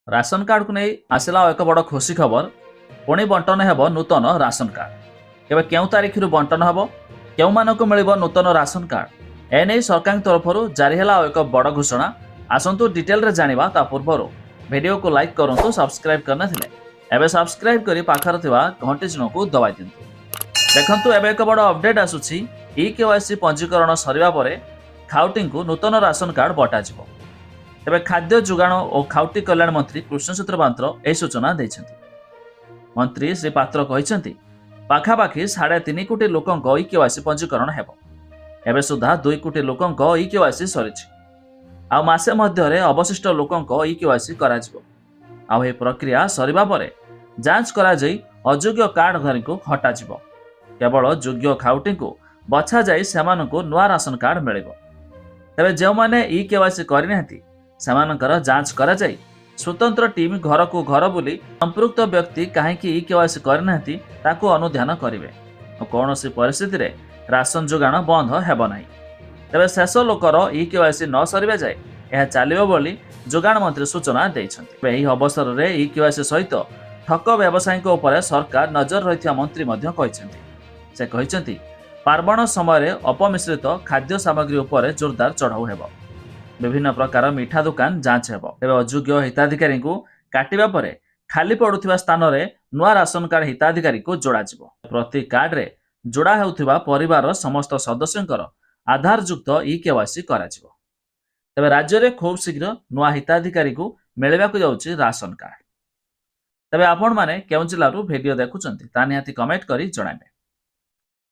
Ration card को नहीं आसला एक बड़ खुशी खबर। पुणी बंटन हेब नूतन राशन कार्ड। केबे केउ तारीख बंटन हेब, केउ मानकु मिलिबो नूतन राशन कार्ड, एने सरकार तरफ जारी है एक बड़ घोषणा। आसतु डिटेल रे जानिबा ता पूर्व वीडियो को लाइक करंतु, सब्सक्राइब करना थिले एबे सब्सक्राइब करी पाखर थिबा घंटी चिन्ह को दबाई दिंतु। देखंतु एबे एक बड़ अपडेट आसुछि। ई-केवाईसी पंजीकरण सरिबा परे खाउटी को नूतन राशन कार्ड बटा जिवो। तेबे खाद्य जोगाण और खाउटी कल्याण मंत्री कृष्णसूत्र पात्र यह सूचना देइछन्ति। मंत्री श्री पात्र कहिसन्ति पाखापाखि 3.5 कोटी लोकंक ई-केवाईसी पंजीकरण हेबो। एबे सुधा 2 कोटी लोकंक ई-केवाईसी सरिछि। आ मासे मध्यरे अवशिष्ट लोकंक ई-केवाईसी कराजिवो। आ ए प्रक्रिया सरिबा परे जांच करा जाई अयोग्य कार्डधारी को हटाजिवो। केवल योग्य खाउटी को बछा जाई सेमानकु नुआ राशन कार्ड मिलिबो। तेबे जे माने ई-केवाईसी करिनाहंती सेमानकर जांच करा जाई स्वतंत्र टीम घर को घर बुली संपृक्त व्यक्ति कहीं ई-केवाईसी करनाहंती ताकू अनुध्यान करिवे और कौनसी परिस्थिति रे राशन जोगाण बंद हेबो नाही। तेबे शेष लोकर ई-केवाईसी न सरिबा जाए यह चलिबो बोली जोगाण मंत्री सूचना दैछन्ति। एही अवसर रे ई-केवाईसी सहित ठक व्यवसायीक उपरे सरकार नजर रहिथिया मंत्री मध्य कहिसन्ति। से कहिसन्ति पार्वण समय अपमिश्रित खाद्य सामग्री उपरे जोरदार चढ़ाऊ हेबो। विभिन्न प्रकार मिठा दुकान जांच हेबो। तेबे अयोग्य हिताधिकारी को काटिबा परे खाली पड़ुथिबा स्थान रे नुआ राशन कार्ड हिताधिकारी को जोड़ा जिवो। प्रति कार्ड रे जोड़ा हेउथिबा परिवार समस्त सदस्यंकर आधार युक्त ई-केवाईसी कराजिवो। तेबे राज्य रे खूब शीघ्र नुआ हिताधिकारी को मिलिबाकु जाउछि राशन कार्ड। तेबे आपण माने केउ जिल्लारू वीडियो देखुचंती ता निहाती कमेंट करी जणाइबे।